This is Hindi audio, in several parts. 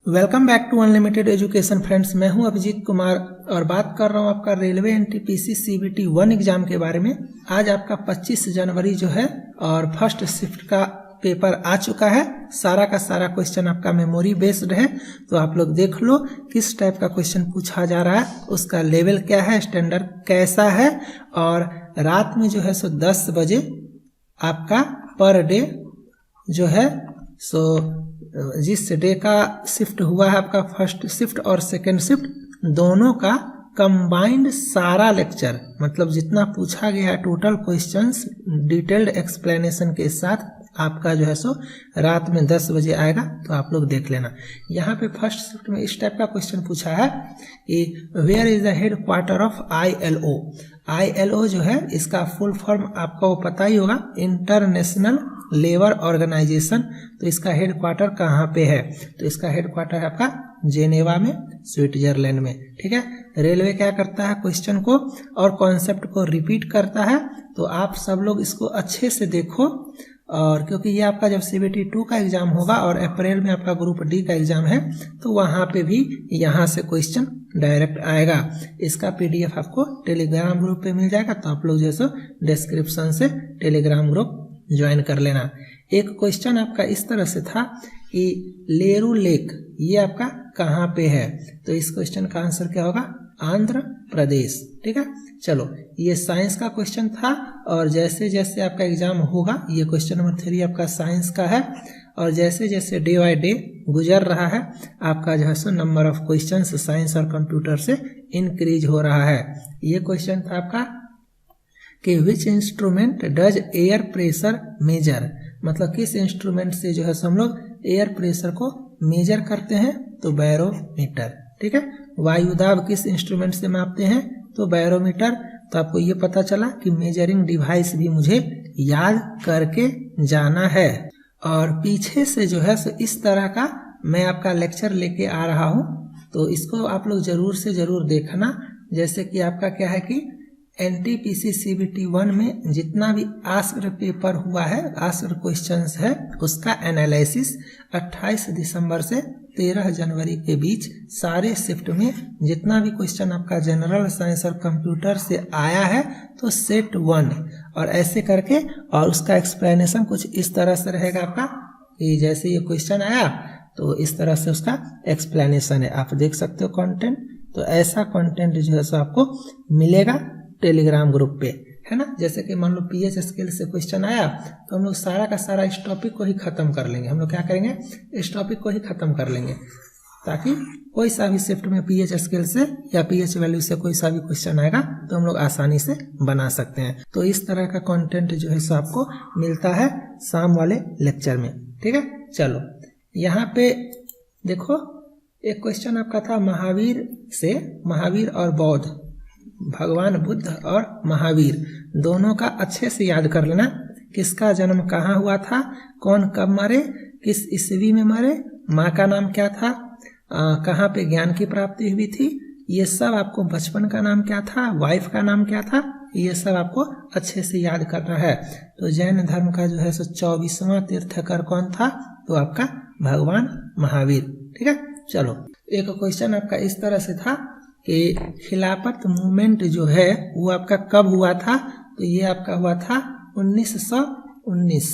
Welcome back to unlimited education friends. मैं हूं अभिजीत कुमार और बात कर रहा हूं आपका रेलवे एनटीपीसी सीबीटी 1 एग्जाम के बारे में। आज आपका 25 जनवरी जो है और फर्स्ट शिफ्ट का पेपर आ चुका है। सारा का सारा क्वेश्चन आपका मेमोरी बेस्ड है, तो आप लोग देख लो किस टाइप का क्वेश्चन पूछा जा रहा है, उसका लेवल क्या है, स्टैंडर्ड कैसा है। और रात में जो है सो 10 बजे आपका पर डे जो है सो जिस डे का शिफ्ट हुआ है आपका फर्स्ट शिफ्ट और सेकंड शिफ्ट दोनों का कंबाइंड सारा लेक्चर, मतलब जितना पूछा गया है टोटल क्वेश्चंस डिटेल्ड एक्सप्लेनेशन के साथ आपका जो है सो रात में 10 बजे आएगा। तो आप लोग देख लेना। यहाँ पे फर्स्ट शिफ्ट में इस टाइप का क्वेश्चन पूछा है कि where is the headquarter of ILO। ILO जो है इसका फुल फॉर्म आपको पता ही होगा, इंटरनेशनल लेबर ऑर्गेनाइजेशन। तो इसका हेड क्वार्टर कहाँ पे है? तो इसका हेड क्वार्टर है आपका जेनेवा में, स्विट्जरलैंड में। ठीक है। रेलवे क्या करता है, क्वेश्चन को और कॉन्सेप्ट को रिपीट करता है। तो आप सब लोग इसको अच्छे से देखो, और क्योंकि ये आपका जब CBT 2 का एग्जाम होगा और अप्रैल में आपका ग्रुप D का एग्जाम है, तो वहाँ पे भी यहाँ से क्वेश्चन डायरेक्ट आएगा। इसका PDF आपको टेलीग्राम ग्रुप पे मिल जाएगा, तो आप लोग जैसे डिस्क्रिप्शन से टेलीग्राम ग्रुप ज्वाइन कर लेना। एक क्वेश्चन आपका इस तरह से था कि लेरू लेक ये आपका कहाँ पे है? तो इस क्वेश्चन का आंसर क्या होगा? आंध्र प्रदेश। ठीक है। चलो, ये साइंस का क्वेश्चन था, और जैसे जैसे आपका एग्जाम होगा, ये क्वेश्चन नंबर 3 आपका साइंस का है, और जैसे जैसे डे बाय डे गुजर रहा है आपका जो है so number of questions science और कंप्यूटर से इंक्रीज हो रहा है। ये क्वेश्चन था आपका कि which instrument does air pressure measure, मतलब किस इंस्ट्रूमेंट से जो है हम लोग एयर प्रेशर को मेजर करते हैं? तो बैरोमीटर। ठीक है। वायुदाब किस इंस्ट्रूमेंट से मापते हैं? तो बैरोमीटर। तो आपको ये पता चला कि मेजरिंग डिवाइस भी मुझे याद करके जाना है। और पीछे से जो है सो इस तरह का मैं आपका लेक्चर लेके आ रहा हूँ, तो इसको आप लोग जरूर से जरूर देखना। जैसे कि आपका क्या है कि NTPC CBT 1 में जितना भी आस्क्ड पेपर हुआ है, आस्क्ड क्वेश्चंस है, उसका एनालिसिस 28 दिसंबर से 13 जनवरी के बीच सारे शिफ्ट में जितना भी क्वेश्चन आपका जनरल साइंस और कंप्यूटर से आया है, तो सेट 1 और ऐसे करके, और उसका एक्सप्लेनेशन कुछ इस तरह से रहेगा आपका कि जैसे ये क्वेश्चन आया तो इस तरह से उसका एक्सप्लेनेशन है। आप देख सकते हो कंटेंट। तो ऐसा कंटेंट जो है सो आपको मिलेगा टेलीग्राम ग्रुप पे, है ना। जैसे कि मान लो PH स्केल से क्वेश्चन आया, तो हम लोग सारा का सारा इस टॉपिक को ही खत्म कर लेंगे। हम लोग क्या करेंगे, इस टॉपिक को ही खत्म कर लेंगे, ताकि कोई सा भी शिफ्ट में PH स्केल से या PH वैल्यू से कोई सा भी क्वेश्चन आएगा तो हम लोग आसानी से बना सकते हैं। तो इस तरह का कंटेंट जो है सो आपको मिलता है शाम वाले लेक्चर में। ठीक है। चलो, यहाँ पे देखो एक क्वेश्चन आपका था महावीर से, महावीर और बौद्ध, भगवान बुद्ध और महावीर दोनों का अच्छे से याद कर लेना। किसका जन्म कहाँ हुआ था, कौन कब मरे, किस ईस्वी में मरे, माँ का नाम क्या था, कहाँ पे ज्ञान की प्राप्ति हुई थी, ये सब आपको, बचपन का नाम क्या था, वाइफ का नाम क्या था, ये सब आपको अच्छे से याद करना है। तो जैन धर्म का जो है सो 24वां तीर्थकर कौन था? तो आपका भगवान महावीर। ठीक है। चलो, एक क्वेश्चन आपका इस तरह से था कि खिलाफत मूवमेंट जो है वो आपका कब हुआ था? तो ये आपका हुआ था 1919।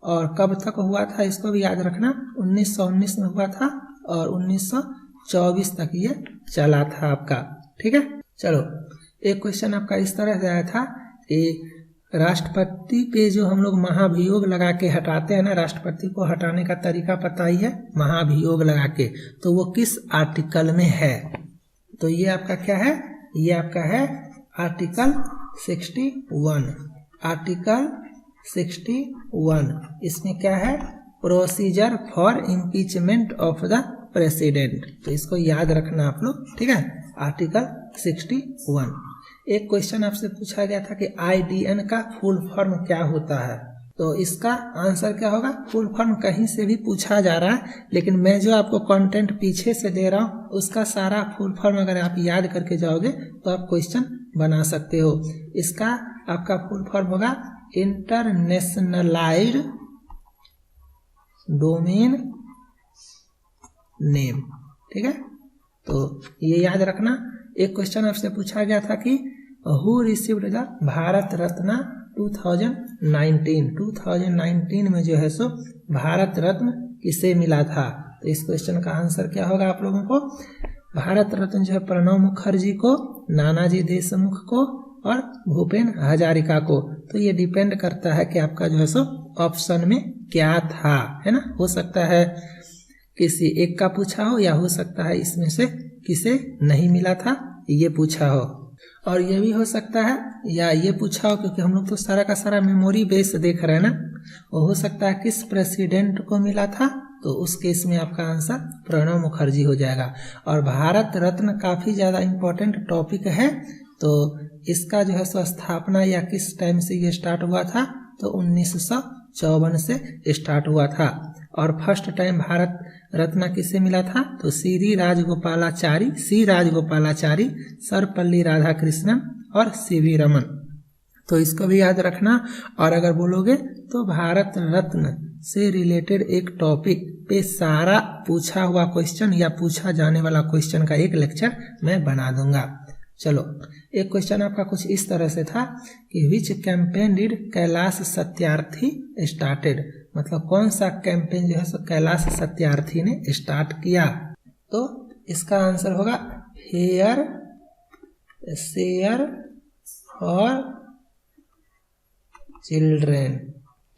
और कब तक हुआ था इसको भी याद रखना, 1919 में हुआ था और 1924 तक ये चला था आपका। ठीक है। चलो, एक क्वेश्चन आपका इस तरह से आया था कि राष्ट्रपति पे जो हम लोग महाभियोग लगा के हटाते हैं ना, राष्ट्रपति को हटाने का तरीका पता ही है, महाभियोग लगा के, तो वो किस आर्टिकल में है? तो ये आपका क्या है, ये आपका है आर्टिकल 61। आर्टिकल 61 इसमें क्या है? Procedure for impeachment of the president. तो इसको याद रखना आप लोग। ठीक है। आर्टिकल 61। एक क्वेश्चन आपसे पूछा गया था कि IDN का फुल फॉर्म क्या होता है? तो इसका आंसर क्या होगा? फुल फॉर्म कहीं से भी पूछा जा रहा है, लेकिन मैं जो आपको कंटेंट पीछे से दे रहा हूँ उसका सारा फुल फॉर्म अगर आप याद करके जाओगे तो आप क्वेश्चन बना सकते हो। इसका आपका फुल फॉर्म होगा इंटरनेशनलाइज्ड डोमेन नेम। ठीक है, तो ये याद रखना। एक क्वेश्चन आपसे पूछा गया था कि who received the Bharat Ratna 2019 में जो है सो भारत रत्न किसे मिला था। तो इस क्वेश्चन का आंसर क्या होगा आप लोगों को? भारत रत्न जो है प्रणब मुखर्जी को, नानाजी देशमुख को और भूपेन हजारिका को। तो ये डिपेंड करता है कि आपका जो है सो ऑप्शन में क्या था, है ना। हो सकता है किसी एक का पूछा हो या हो सकता है इसमें से किसे नहीं मिला था ये पूछा हो, और ये भी हो सकता है या ये पूछा हो, क्योंकि हम लोग तो सारा का सारा मेमोरी बेस देख रहे हैं ना। वो हो सकता है किस प्रेसिडेंट को मिला था, तो उस केस में आपका आंसर प्रणब मुखर्जी हो जाएगा। और भारत रत्न काफी ज्यादा इम्पोर्टेंट टॉपिक है, तो इसका जो है सो स्थापना या किस टाइम से ये स्टार्ट हुआ था, तो 1954 से स्टार्ट हुआ था। और फर्स्ट टाइम भारत रत्न किसे मिला था, तो सी राजगोपालाचारी, सर्वपल्ली राधाकृष्णन और सीवी रमन। तो इसको भी याद रखना। और अगर बोलोगे तो भारत रत्न से रिलेटेड एक टॉपिक पे सारा पूछा हुआ क्वेश्चन या पूछा जाने वाला क्वेश्चन का एक लेक्चर मैं बना दूंगा। चलो, एक क्वेश्चन आपका कुछ इस तरह से था कि which campaign did Kailash Satyarthi started, मतलब कौन सा कैंपेन जो है सो कैलाश सत्यार्थी ने स्टार्ट किया। तो इसका आंसर होगा फेयर शेयर फॉर चिल्ड्रेन।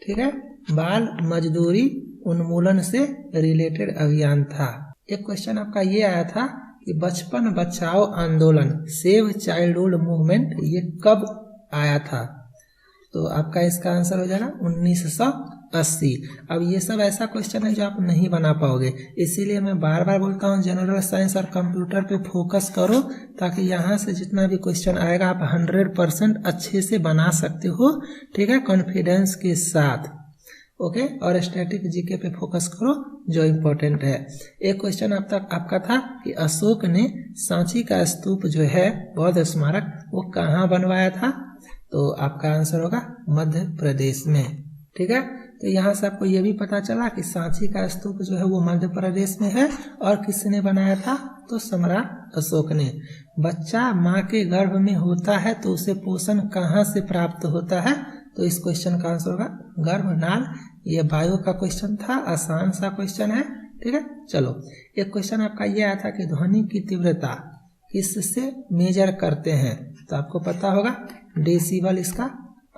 ठीक है, बाल मजदूरी उन्मूलन से रिलेटेड अभियान था। एक क्वेश्चन आपका ये आया था कि बचपन बचाओ आंदोलन, सेव चाइल्डहुड मूवमेंट, ये कब आया था। तो आपका इसका आंसर हो जाएगा 1980। अब ये सब ऐसा क्वेश्चन है जो आप नहीं बना पाओगे, इसीलिए मैं बार बार बोलता हूँ जनरल साइंस और कंप्यूटर पे फोकस करो, ताकि यहाँ से जितना भी क्वेश्चन आएगा आप 100% अच्छे से बना सकते हो। ठीक है, कॉन्फिडेंस के साथ। ओके, और स्टैटिक जीके पे फोकस करो जो इम्पोर्टेंट है। एक क्वेश्चन आपका था कि अशोक ने सांची का स्तूप जो है बौद्ध स्मारक वो कहाँ बनवाया था। तो आपका आंसर होगा मध्य प्रदेश में। ठीक है, तो यहाँ से आपको ये भी पता चला कि सांची का स्तूप जो है वो मध्य प्रदेश में है, और किसने बनाया था, तो सम्राट अशोक ने। बच्चा माँ के गर्भ में होता है तो उसे पोषण कहाँ से प्राप्त होता है, तो इस क्वेश्चन का आंसर होगा गर्भनाल। ये बायो का क्वेश्चन था, आसान सा क्वेश्चन है। ठीक है, चलो, एक क्वेश्चन आपका ये आया था कि ध्वनि की तीव्रता किससे मेजर करते हैं, तो आपको पता होगा डेसिबल इसका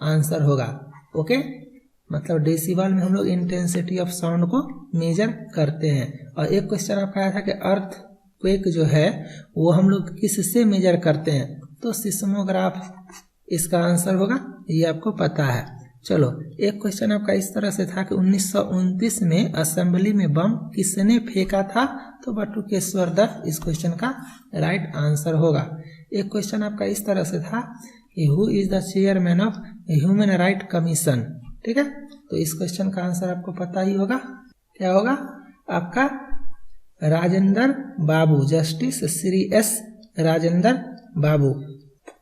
आंसर होगा। ओके, मतलब डेसिबल में हम लोग इंटेंसिटी ऑफ साउंड को मेजर करते हैं। और एक क्वेश्चन आपका आया था कि अर्थ क्वेक जो है वो हम लोग किससे मेजर करते हैं, तो सिस्मोग्राफ इसका आंसर होगा, ये आपको पता है। चलो, एक क्वेश्चन आपका इस तरह से था कि 1929 में असेंबली में बम किसने फेंका था, तो बटुकेश्वर दत्त इस क्वेश्चन का राइट आंसर होगा। एक क्वेश्चन आपका इस तरह से था कि who is the chairman of human right commission. ठीक है, तो इस क्वेश्चन का आंसर आपको पता ही होगा, क्या होगा आपका राजेंद्र बाबू, जस्टिस श्री एस राजेंद्र बाबू।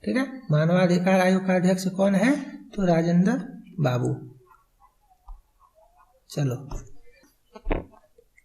ठीक है, मानवाधिकार आयोग का अध्यक्ष कौन है, तो राजेंद्र बाबू। चलो,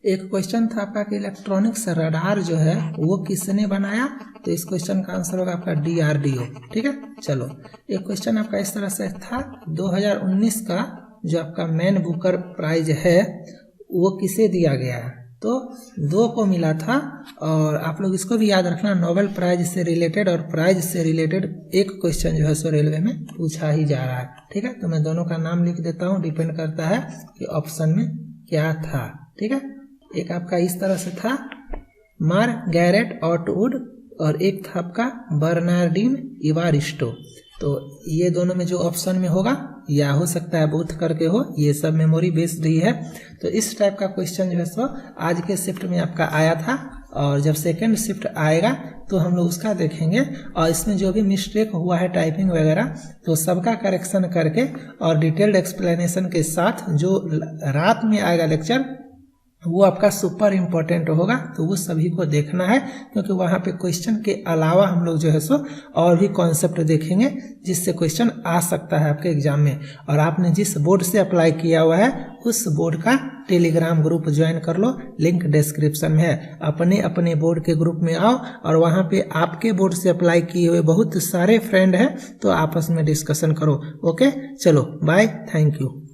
एक क्वेश्चन था आपका कि इलेक्ट्रॉनिक्स रडार जो है वो किसने बनाया, तो इस क्वेश्चन का आंसर होगा आपका DRDO। ठीक है, चलो, एक क्वेश्चन आपका इस तरह से था 2019 का जो आपका मैन बुकर प्राइज है वो किसे दिया गया है, तो 2 को मिला था। और आप लोग इसको भी याद रखना, नोबेल प्राइज से रिलेटेड और प्राइज से रिलेटेड एक क्वेश्चन जो है सो रेलवे में पूछा ही जा रहा है। ठीक है, तो मैं दोनों का नाम लिख देता हूँ, डिपेंड करता है कि ऑप्शन में क्या था। ठीक है, एक आपका इस तरह से था मार्गरेट ऑटवुड और एक था आपका बर्नार्डिन इवारिस्टो। तो ये दोनों में जो ऑप्शन में होगा, या हो सकता है बोथ करके हो, ये सब मेमोरी बेस्ड ही है। तो इस टाइप का क्वेश्चन जो है सो आज के शिफ्ट में आपका आया था, और जब सेकंड शिफ्ट आएगा तो हम लोग उसका देखेंगे, और इसमें जो भी मिस्टेक हुआ है टाइपिंग वगैरह तो सबका करेक्शन करके और डिटेल्ड एक्सप्लेनेशन के साथ जो रात में आएगा लेक्चर वो आपका सुपर इम्पोर्टेंट होगा, तो वो सभी को देखना है, क्योंकि वहाँ पे क्वेश्चन के अलावा हम लोग जो है सो और भी कॉन्सेप्ट देखेंगे जिससे क्वेश्चन आ सकता है आपके एग्जाम में। और आपने जिस बोर्ड से अप्लाई किया हुआ है उस बोर्ड का टेलीग्राम ग्रुप ज्वाइन कर लो, लिंक डिस्क्रिप्शन में है। अपने अपने बोर्ड के ग्रुप में आओ और वहाँ पे आपके बोर्ड से अप्लाई किए हुए बहुत सारे फ्रेंड हैं, तो आपस में डिस्कशन करो। ओके, चलो बाय, थैंक यू।